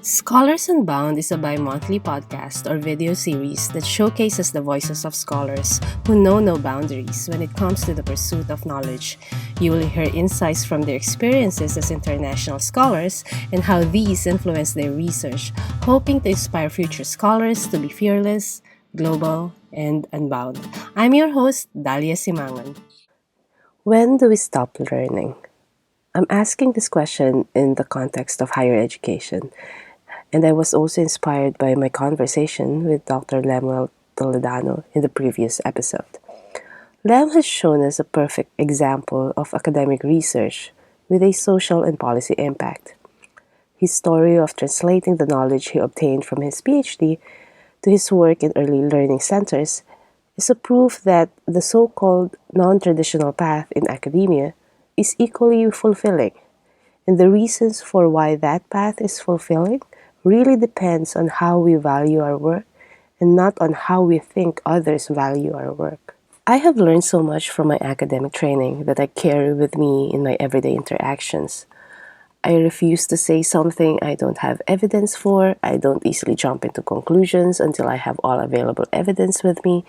Scholars Unbound is a bi-monthly podcast or video series that showcases the voices of scholars who know no boundaries when it comes to the pursuit of knowledge. You will hear insights from their experiences as international scholars and how these influence their research, hoping to inspire future scholars to be fearless, global, and unbound. I'm your host, Dalia Simangan. When do we stop learning? I'm asking this question in the context of higher education, and I was also inspired by my conversation with Dr. Lemuel Toledano in the previous episode. Lem has shown us a perfect example of academic research with a social and policy impact. His story of translating the knowledge he obtained from his PhD to his work in early learning centers is a proof that the so-called non-traditional path in academia is equally fulfilling, and the reasons for why that path is fulfilling really depends on how we value our work and not on how we think others value our work. I have learned so much from my academic training that I carry with me in my everyday interactions. I refuse to say something I don't have evidence for. I don't easily jump into conclusions until I have all available evidence with me.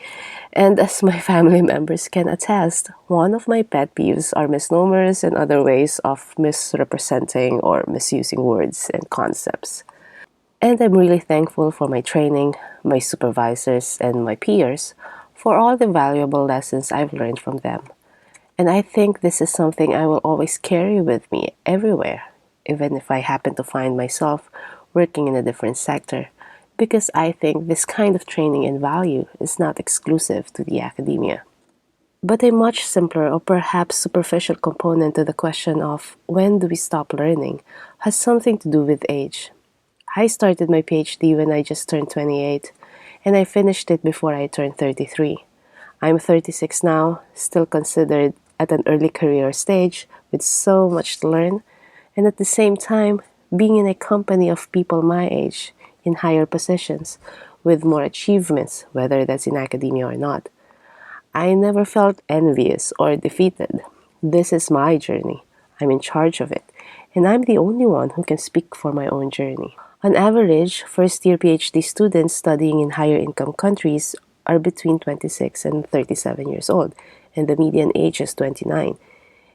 And as my family members can attest, one of my pet peeves are misnomers and other ways of misrepresenting or misusing words and concepts. And I'm really thankful for my training, my supervisors, and my peers for all the valuable lessons I've learned from them. And I think this is something I will always carry with me everywhere, even if I happen to find myself working in a different sector, because I think this kind of training and value is not exclusive to the academia. But a much simpler or perhaps superficial component to the question of when do we stop learning has something to do with age. I started my PhD when I just turned 28, and I finished it before I turned 33. I'm 36 now, still considered at an early career stage with so much to learn, and at the same time, being in a company of people my age in higher positions with more achievements, whether that's in academia or not. I never felt envious or defeated. This is my journey. I'm in charge of it, and I'm the only one who can speak for my own journey. On average, first-year PhD students studying in higher income countries are between 26 and 37 years old, and the median age is 29.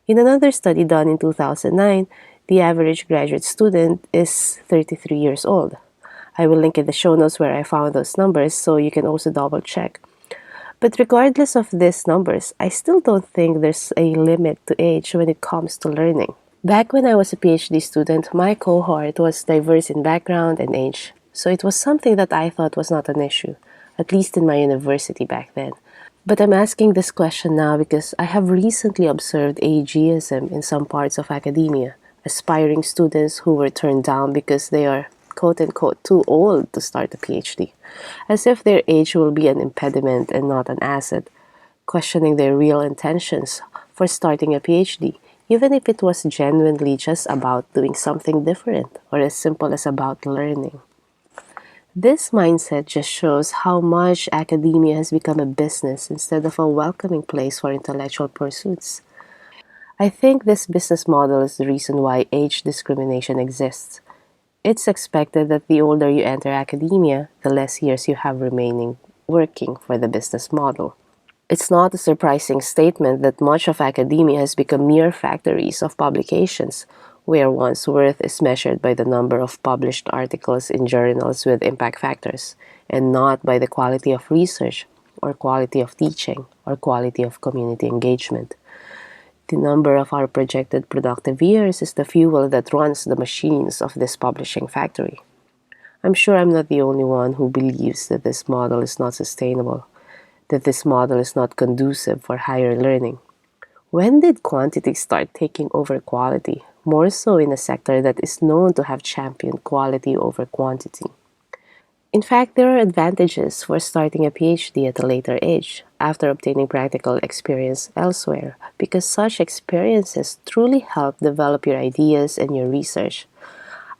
In another study done in 2009, the average graduate student is 33 years old. I will link in the show notes where I found those numbers so you can also double-check. But regardless of these numbers, I still don't think there's a limit to age when it comes to learning. Back when I was a PhD student, my cohort was diverse in background and age, so it was something that I thought was not an issue, at least in my university back then. But I'm asking this question now because I have recently observed ageism in some parts of academia, aspiring students who were turned down because they are quote-unquote too old to start a PhD, as if their age will be an impediment and not an asset, questioning their real intentions for starting a PhD, even if it was genuinely just about doing something different or as simple as about learning. This mindset just shows how much academia has become a business instead of a welcoming place for intellectual pursuits. I think this business model is the reason why age discrimination exists. It's expected that the older you enter academia, the less years you have remaining working for the business model. It's not a surprising statement that much of academia has become mere factories of publications, where one's worth is measured by the number of published articles in journals with impact factors, and not by the quality of research, or quality of teaching, or quality of community engagement. The number of our projected productive years is the fuel that runs the machines of this publishing factory. I'm sure I'm not the only one who believes that this model is not sustainable, that this model is not conducive for higher learning. When did quantity start taking over quality, more so in a sector that is known to have championed quality over quantity? In fact, there are advantages for starting a PhD at a later age, after obtaining practical experience elsewhere, because such experiences truly help develop your ideas and your research.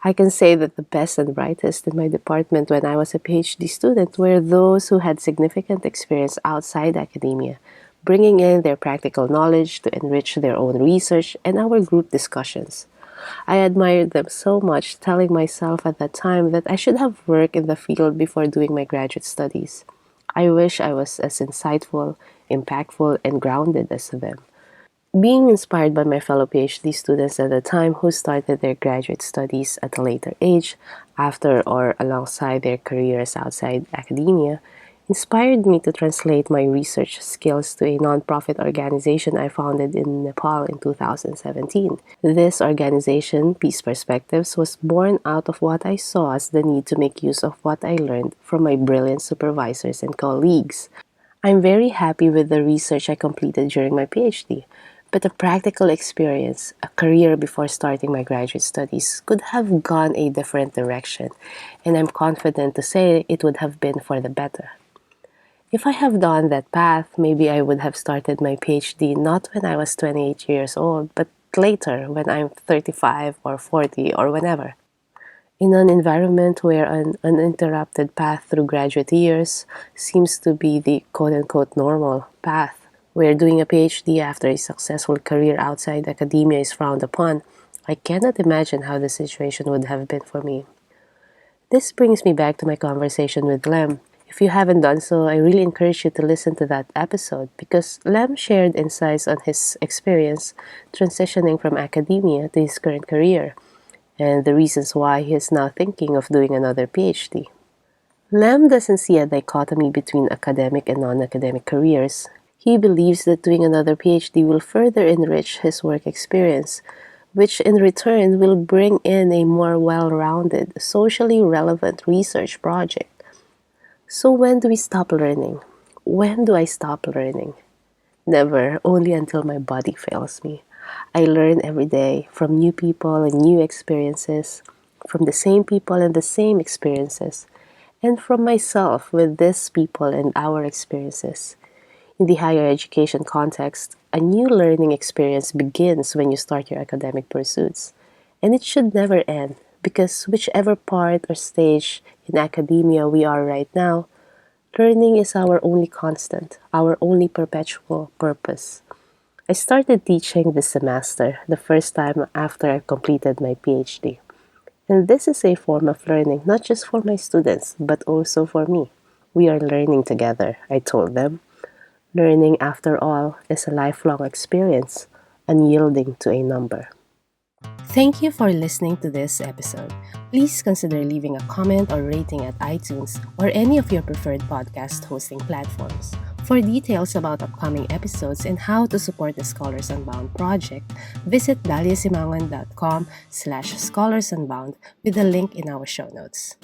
I can say that the best and brightest in my department when I was a PhD student were those who had significant experience outside academia, bringing in their practical knowledge to enrich their own research and our group discussions. I admired them so much, telling myself at that time that I should have worked in the field before doing my graduate studies. I wish I was as insightful, impactful, and grounded as them. Being inspired by my fellow PhD students at the time who started their graduate studies at a later age, after or alongside their careers outside academia, inspired me to translate my research skills to a nonprofit organization I founded in Nepal in 2017. This organization, Peace Perspectives, was born out of what I saw as the need to make use of what I learned from my brilliant supervisors and colleagues. I'm very happy with the research I completed during my PhD, but the practical experience, a career before starting my graduate studies, could have gone a different direction, and I'm confident to say it would have been for the better. If I have done that path, maybe I would have started my PhD not when I was 28 years old, but later when I'm 35 or 40 or whenever. In an environment where an uninterrupted path through graduate years seems to be the quote-unquote normal path, where doing a PhD after a successful career outside academia is frowned upon, I cannot imagine how the situation would have been for me. This brings me back to my conversation with Lem. If you haven't done so, I really encourage you to listen to that episode because Lem shared insights on his experience transitioning from academia to his current career and the reasons why he is now thinking of doing another PhD. Lem doesn't see a dichotomy between academic and non-academic careers. He believes that doing another PhD will further enrich his work experience, which in return will bring in a more well-rounded, socially relevant research project. So when do we stop learning? When do I stop learning? Never, only until my body fails me. I learn every day from new people and new experiences, from the same people and the same experiences, and from myself with these people and our experiences. In the higher education context, a new learning experience begins when you start your academic pursuits. And it should never end because whichever part or stage in academia we are right now, learning is our only constant, our only perpetual purpose. I started teaching this semester, the first time after I completed my PhD. And this is a form of learning not just for my students, but also for me. We are learning together, I told them. Learning, after all, is a lifelong experience, unyielding to a number. Thank you for listening to this episode. Please consider leaving a comment or rating at iTunes or any of your preferred podcast hosting platforms. For details about upcoming episodes and how to support the Scholars Unbound project, visit daliasimangan.com/scholars unbound with the link in our show notes.